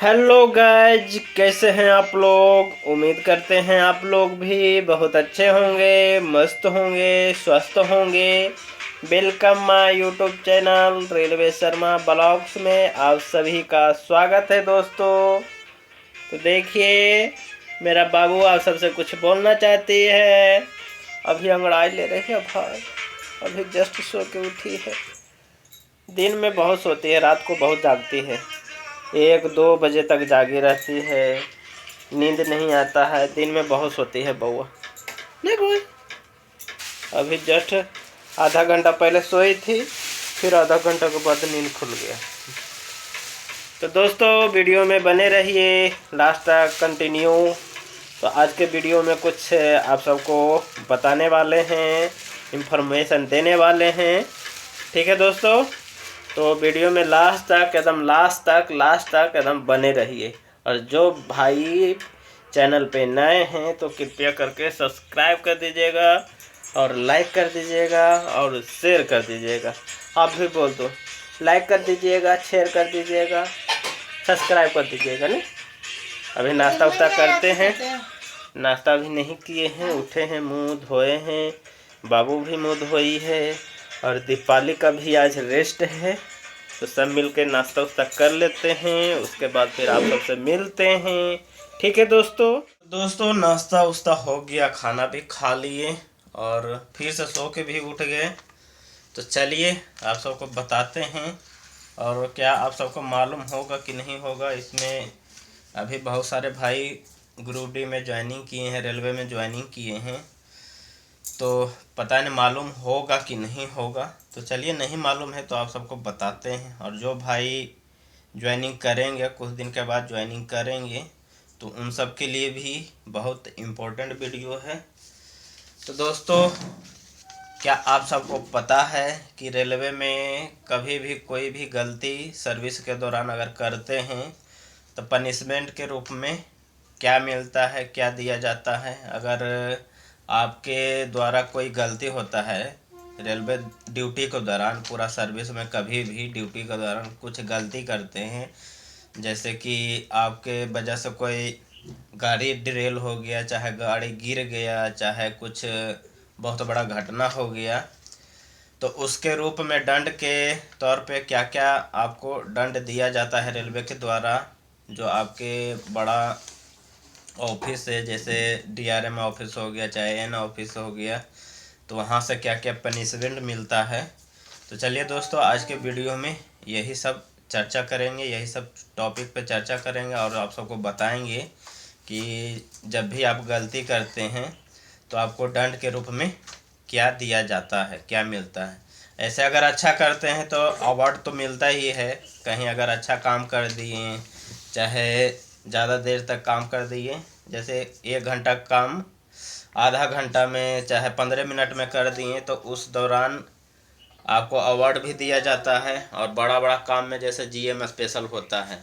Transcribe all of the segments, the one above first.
Hello guys, कैसे हैं आप लोग। उम्मीद करते हैं आप लोग भी बहुत अच्छे होंगे, मस्त होंगे, स्वस्थ होंगे। Welcome my YouTube channel railway Sharma blogs में आप सभी का स्वागत है दोस्तों। तो देखिए, मेरा बाबू आप सबसे कुछ बोलना चाहती है। अभी अंगड़ाई ले रही है भाई, अभी जस्ट सो के उठी है। दिन में बहुत सोती है, रात को बहुत जागती है। 1-2 बजे तक जागी रहती है, नींद नहीं आता है। दिन में बहुत सोती है बउआ। नहीं बोल, अभी जस्ट आधा घंटा पहले सोई थी, फिर आधा घंटा के बाद नींद खुल गया। तो दोस्तों वीडियो में बने रहिए, लास्ट तक कंटिन्यू। तो आज के वीडियो में कुछ आप सबको बताने वाले हैं, इंफॉर्मेशन देने वाले हैं। ठीक है दोस्तों, तो वीडियो में लास्ट तक एकदम बने रहिए। और जो भाई चैनल पे नए हैं तो कृपया करके सब्सक्राइब कर दीजिएगा और लाइक कर दीजिएगा और शेयर कर दीजिएगा। आप भी बोल दो, लाइक कर दीजिएगा, शेयर कर दीजिएगा, सब्सक्राइब कर दीजिएगा। नहीं, अभी नाश्ता वास्ता करते हैं। नाश्ता भी नहीं किए हैं, उठे हैं, मुंह धोए हैं, बाबू भी मुंह धोई है और दीपाली का भी आज रेस्ट है। तो सब मिलके नाश्ता वास्ता कर लेते हैं, उसके बाद फिर आप सबसे मिलते हैं। ठीक है दोस्तों नाश्ता वास्ता हो गया, खाना भी खा लिए और फिर से सो के भी उठ गए। तो चलिए आप सबको बताते हैं। और क्या आप सबको मालूम होगा कि नहीं होगा, इसमें अभी बहुत सारे भाई ग्रुप डी में ज्वाइनिंग किए हैं, रेलवे में ज्वाइनिंग किए हैं। तो पता नहीं मालूम होगा कि नहीं होगा। तो चलिए, नहीं मालूम है तो आप सबको बताते हैं। और जो भाई ज्वाइनिंग करेंगे, कुछ दिन के बाद ज्वाइनिंग करेंगे, तो उन सब के लिए भी बहुत इम्पोर्टेंट वीडियो है। तो दोस्तों, क्या आप सबको पता है कि रेलवे में कभी भी कोई भी गलती सर्विस के दौरान अगर करते हैं तो पनिशमेंट के रूप में क्या मिलता है, क्या दिया जाता है। अगर आपके द्वारा कोई गलती होता है रेलवे ड्यूटी के दौरान, पूरा सर्विस में कभी भी ड्यूटी के दौरान कुछ गलती करते हैं, जैसे कि आपके वजह से कोई गाड़ी डिरेल हो गया, चाहे गाड़ी गिर गया, चाहे कुछ बहुत बड़ा घटना हो गया, तो उसके रूप में दंड के तौर पे क्या क्या आपको दंड दिया जाता है रेलवे के द्वारा। जो आपके बड़ा ऑफिस है, जैसे डीआरएम ऑफिस हो गया, चाहे एन ऑफिस हो गया, तो वहाँ से क्या क्या पनिशमेंट मिलता है। तो चलिए दोस्तों, आज के वीडियो में यही सब चर्चा करेंगे, यही सब टॉपिक पे चर्चा करेंगे और आप सबको बताएंगे कि जब भी आप गलती करते हैं तो आपको दंड के रूप में क्या दिया जाता है, क्या मिलता है। ऐसे अगर अच्छा करते हैं तो अवार्ड तो मिलता ही है। कहीं अगर अच्छा काम कर दिए, चाहे ज़्यादा देर तक काम कर दिए, जैसे 1 घंटा काम आधा घंटा में, चाहे 15 मिनट में कर दिए, तो उस दौरान आपको अवार्ड भी दिया जाता है। और बड़ा बड़ा काम में जैसे जीएम स्पेशल होता है,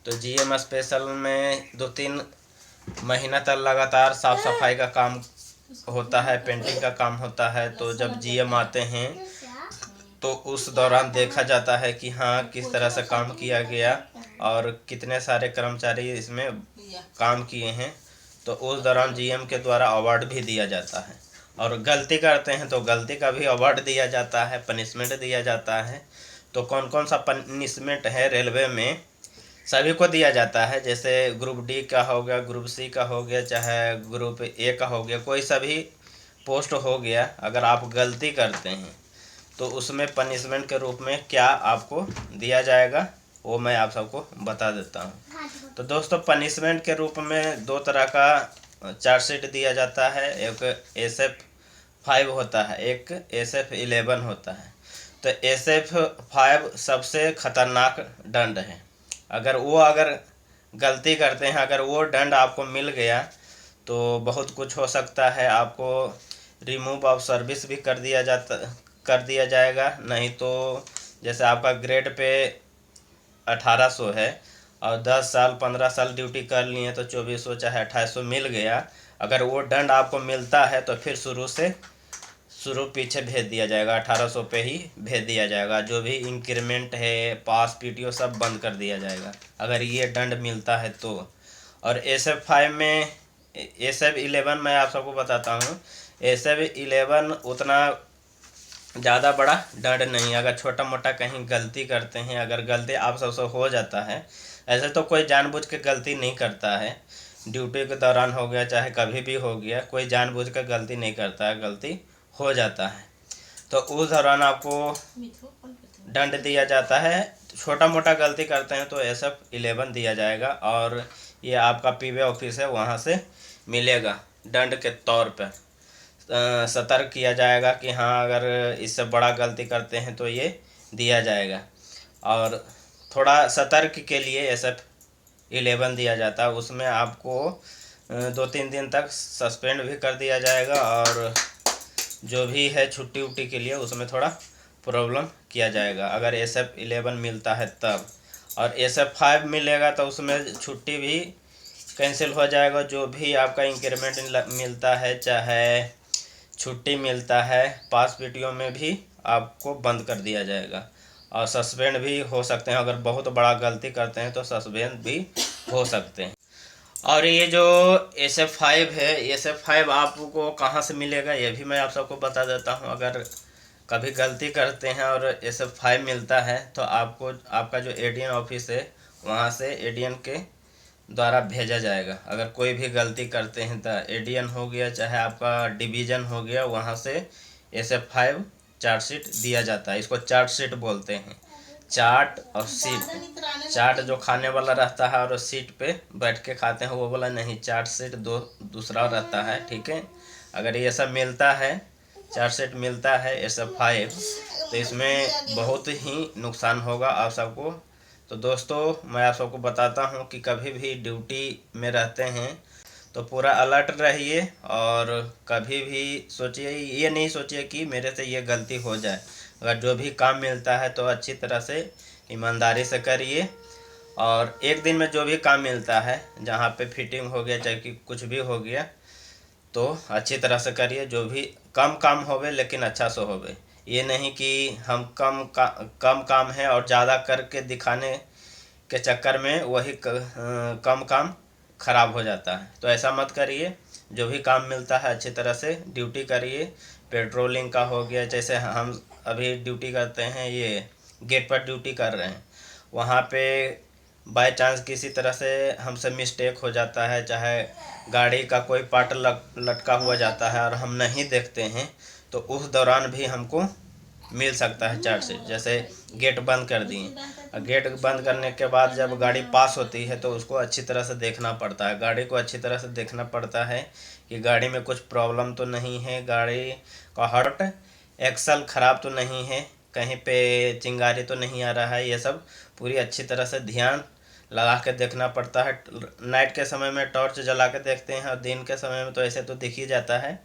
तो जीएम स्पेशल में 2-3 महीना तक लगातार साफ सफाई का काम होता है, पेंटिंग का काम होता है। तो जब जीएम आते हैं तो उस दौरान देखा जाता है कि हाँ, किस तरह से काम किया गया और कितने सारे कर्मचारी इसमें काम किए हैं। तो उस दौरान जीएम के द्वारा अवार्ड भी दिया जाता है। और गलती करते हैं तो गलती का भी अवार्ड दिया जाता है, पनिशमेंट दिया जाता है। तो कौन कौन सा पनिशमेंट है रेलवे में, सभी को दिया जाता है। जैसे ग्रुप डी का हो गया, ग्रुप सी का हो गया, चाहे ग्रुप ए का हो गया, कोई सा भी पोस्ट हो गया, अगर आप गलती करते हैं तो उसमें पनिशमेंट के रूप में क्या आपको दिया जाएगा, वो मैं आप सबको बता देता हूँ। तो दोस्तों, पनिशमेंट के रूप में 2 तरह का चार्जशीट दिया जाता है। एक SF5 होता है, एक SF11 होता है। तो SF5 सबसे खतरनाक दंड है। अगर गलती करते हैं, अगर वो दंड आपको मिल गया तो बहुत कुछ हो सकता है। आपको रिमूव ऑफ सर्विस भी कर दिया जाएगा। नहीं तो जैसे आपका ग्रेड पे 1800 है और 10 साल 15 साल ड्यूटी कर लिए तो 2400 चाहे 2800 मिल गया। अगर वो दंड आपको मिलता है तो फिर शुरू से शुरू पीछे भेज दिया जाएगा, 1800 पे ही भेज दिया जाएगा। जो भी इंक्रीमेंट है, पास, पीटीओ सब बंद कर दिया जाएगा अगर ये दंड मिलता है तो। और SF5 में, SF11 मैं आप सबको बताता हूँ, SF11 उतना ज़्यादा बड़ा दंड नहीं। अगर छोटा मोटा कहीं गलती करते हैं, अगर गलती आप सबसे हो जाता है, ऐसे तो कोई जानबूझ के गलती नहीं करता है, ड्यूटी के दौरान हो गया चाहे कभी भी हो गया, कोई जानबूझ के गलती नहीं करता है, गलती हो जाता है तो उस दौरान आपको दंड दिया जाता है। छोटा मोटा गलती करते हैं तो SF11 दिया जाएगा और ये आपका पीवे ऑफिस है, वहाँ से मिलेगा दंड के तौर पर। सतर्क किया जाएगा कि हाँ अगर इससे बड़ा गलती करते हैं तो ये दिया जाएगा। और थोड़ा सतर्क के लिए SF11 दिया जाता है, उसमें आपको 2-3 दिन तक सस्पेंड भी कर दिया जाएगा और जो भी है छुट्टी उट्टी के लिए उसमें थोड़ा प्रॉब्लम किया जाएगा अगर SF11 मिलता है तब। और SF5 मिलेगा तो उसमें छुट्टी भी कैंसिल हो जाएगा। जो भी आपका इंक्रीमेंट मिलता है, चाहे छुट्टी मिलता है, पास पीटीओ में भी आपको बंद कर दिया जाएगा और सस्पेंड भी हो सकते हैं। अगर बहुत बड़ा गलती करते हैं तो सस्पेंड भी हो सकते हैं। और ये जो SF5 है, SF5 आपको कहाँ से मिलेगा ये भी मैं आप सबको बता देता हूँ। अगर कभी गलती करते हैं और SF5 मिलता है तो आपको आपका जो ADN ऑफिस है वहाँ से ADN के द्वारा भेजा जाएगा। अगर कोई भी गलती करते हैं तो ADN हो गया चाहे आपका डिवीज़न हो गया, वहाँ से SF5 चार्जशीट दिया जाता है। इसको चार्जशीट बोलते हैं, चाट और सीट। चाट जो खाने वाला रहता है और सीट पे बैठ के खाते हैं वो वाला नहीं, चार्जशीट दूसरा रहता है, ठीक है। अगर ये सब मिलता है, चार्जशीट मिलता है SF5, तो इसमें बहुत ही नुकसान होगा आप सबको। तो दोस्तों मैं आप सबको बताता हूँ कि कभी भी ड्यूटी में रहते हैं तो पूरा अलर्ट रहिए और कभी भी सोचिए, ये नहीं सोचिए कि मेरे से ये गलती हो जाए। अगर जो भी काम मिलता है तो अच्छी तरह से ईमानदारी से करिए और एक दिन में जो भी काम मिलता है, जहाँ पे फिटिंग हो गया चाहे कि कुछ भी हो गया, तो अच्छी तरह से करिए। जो भी कम काम होवे लेकिन अच्छा से होवे, ये नहीं कि हम कम काम है और ज़्यादा करके दिखाने के चक्कर में वही कम काम खराब हो जाता है। तो ऐसा मत करिए, जो भी काम मिलता है अच्छी तरह से ड्यूटी करिए। पेट्रोलिंग का हो गया, जैसे हम अभी ड्यूटी करते हैं, ये गेट पर ड्यूटी कर रहे हैं, वहाँ पे बाय चांस किसी तरह से हमसे मिस्टेक हो जाता है, चाहे गाड़ी का कोई पार्ट लटका हुआ जाता है और हम नहीं देखते हैं, तो उस दौरान भी हमको मिल सकता है चार्जशीट। जैसे गेट बंद कर दिए, गेट बंद करने के बाद जब गाड़ी पास होती है तो उसको अच्छी तरह से देखना पड़ता है, गाड़ी को अच्छी तरह से देखना पड़ता है कि गाड़ी में कुछ प्रॉब्लम तो नहीं है, गाड़ी का हॉर्ट एक्सल ख़राब तो नहीं है, कहीं पे चिंगारी तो नहीं आ रहा है। ये सब पूरी अच्छी तरह से ध्यान लगा के देखना पड़ता है। नाइट के समय में टॉर्च जला के देखते हैं और दिन के समय में तो ऐसे तो दिख ही जाता है।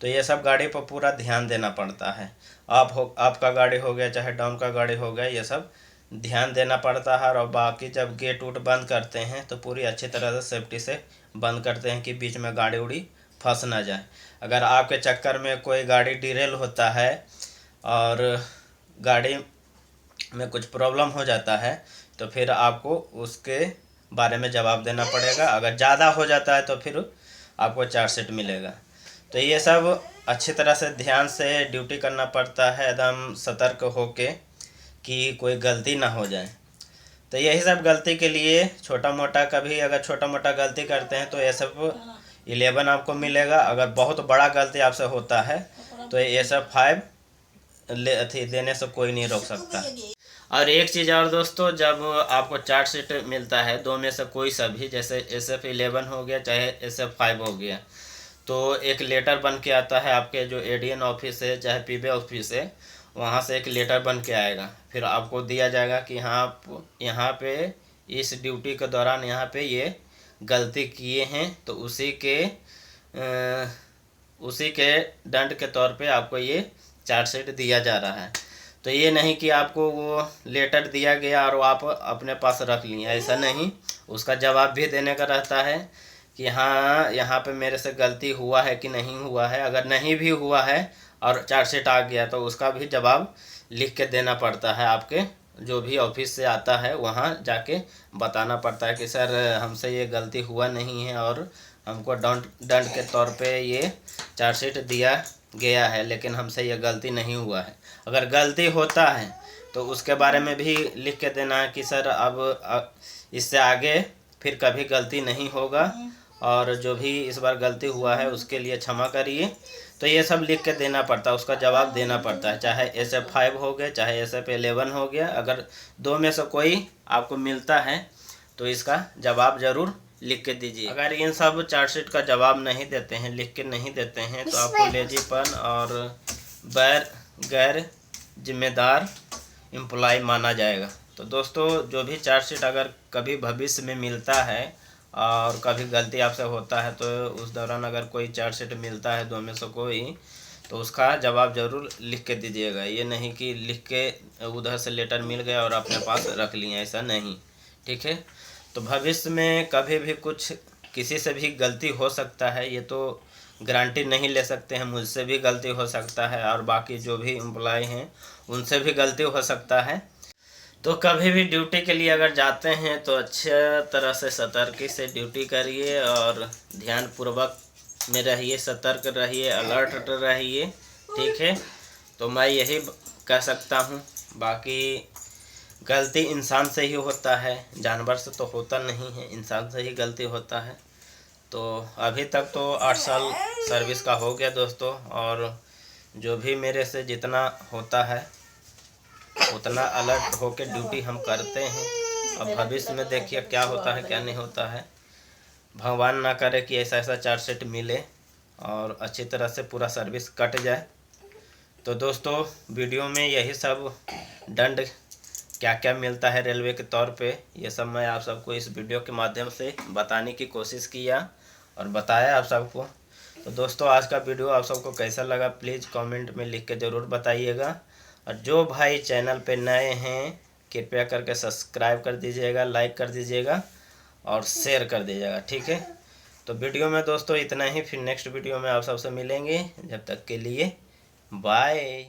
तो ये सब गाड़ी पर पूरा ध्यान देना पड़ता है। आपका गाड़ी हो गया चाहे डाउन का गाड़ी हो गया, ये सब ध्यान देना पड़ता है। और बाकी जब गेट वूट बंद करते हैं तो पूरी अच्छी तरह से सेफ्टी से बंद करते हैं कि बीच में गाड़ी उड़ी फंस ना जाए। अगर आपके चक्कर में कोई गाड़ी डिरेल होता है और गाड़ी में कुछ प्रॉब्लम हो जाता है तो फिर आपको उसके बारे में जवाब देना पड़ेगा। अगर ज़्यादा हो जाता है तो फिर आपको चार्जशीट मिलेगा। तो ये सब अच्छी तरह से ध्यान से ड्यूटी करना पड़ता है, एकदम सतर्क होके कि कोई गलती ना हो जाए। तो यही सब गलती के लिए छोटा मोटा, कभी अगर छोटा मोटा गलती करते हैं तो SF11 आपको मिलेगा। अगर बहुत बड़ा गलती आपसे होता है तो SF5 देने से कोई नहीं रोक सकता। और एक चीज़ और दोस्तों, जब आपको चार्जशीट मिलता है दो में से कोई सा भी, जैसे SF11 हो गया चाहे SF5 हो गया, तो एक लेटर बन के आता है आपके जो ADN ऑफिस है चाहे पीबे ऑफिस है, वहाँ से एक लेटर बन के आएगा। फिर आपको दिया जाएगा कि हाँ आप यहाँ पे इस ड्यूटी के दौरान यहाँ पे ये गलती किए हैं, तो उसी के दंड के तौर पे आपको ये चार्जशीट दिया जा रहा है। तो ये नहीं कि आपको वो लेटर दिया गया और आप अपने पास रख लिए, ऐसा नहीं। उसका जवाब भी देने का रहता है कि हाँ यहाँ पे मेरे से गलती हुआ है कि नहीं हुआ है। अगर नहीं भी हुआ है और चार्जशीट आ गया तो उसका भी जवाब लिख के देना पड़ता है। आपके जो भी ऑफिस से आता है वहाँ जाके बताना पड़ता है कि सर हमसे ये गलती हुआ नहीं है और हमको दंड के तौर पे ये चार्जशीट दिया गया है, लेकिन हमसे ये गलती नहीं हुआ है। अगर गलती होता है तो उसके बारे में भी लिख के देना है कि सर अब इससे आगे फिर कभी गलती नहीं होगा और जो भी इस बार गलती हुआ है उसके लिए क्षमा करिए। तो ये सब लिख के देना पड़ता है, उसका जवाब देना पड़ता है। चाहे SF5 हो गया, चाहे SF11 हो गया, अगर दो में से कोई आपको मिलता है तो इसका जवाब ज़रूर लिख के दीजिए। अगर इन सब चार्जशीट का जवाब नहीं देते हैं, लिख के नहीं देते हैं, तो आपको लेजीपन और गैर जिम्मेदार एम्प्लॉय माना जाएगा। तो दोस्तों जो भी चार्जशीट अगर कभी भविष्य में मिलता है और कभी गलती आपसे होता है तो उस दौरान अगर कोई चार्जशीट मिलता है दो में से कोई, तो उसका जवाब ज़रूर लिख के दीजिएगा। ये नहीं कि लिख के उधर से लेटर मिल गया और अपने पास रख लिए, ऐसा नहीं, ठीक है। तो भविष्य में कभी भी कुछ किसी से भी गलती हो सकता है, ये तो गारंटी नहीं ले सकते हैं। मुझसे भी गलती हो सकता है और बाकी जो भी एम्प्लॉय हैं उनसे भी गलती हो सकता है। तो कभी भी ड्यूटी के लिए अगर जाते हैं तो अच्छे तरह से सतर्की से ड्यूटी करिए और ध्यानपूर्वक में रहिए, सतर्क रहिए, अलर्ट रहिए, ठीक है। तो मैं यही कह सकता हूँ। बाकी गलती इंसान से ही होता है, जानवर से तो होता नहीं है, इंसान से ही गलती होता है। तो अभी तक तो 8 साल सर्विस का हो गया दोस्तों, और जो भी मेरे से जितना होता है उतना अलर्ट होकर ड्यूटी हम करते हैं। अब भविष्य में देखिए क्या होता है क्या नहीं होता है। भगवान ना करे कि ऐसा चार्जशीट मिले और अच्छी तरह से पूरा सर्विस कट जाए। तो दोस्तों वीडियो में यही सब दंड क्या क्या मिलता है रेलवे के तौर पे, ये सब मैं आप सबको इस वीडियो के माध्यम से बताने की कोशिश किया और बताया आप सबको। तो दोस्तों आज का वीडियो आप सबको कैसा लगा प्लीज़ कमेंट में लिख के ज़रूर बताइएगा। और जो भाई चैनल पे नए हैं कृपया करके सब्सक्राइब कर दीजिएगा, लाइक कर दीजिएगा और शेयर कर दीजिएगा, ठीक है। तो वीडियो में दोस्तों इतना ही, फिर नेक्स्ट वीडियो में आप सबसे मिलेंगे। जब तक के लिए बाय।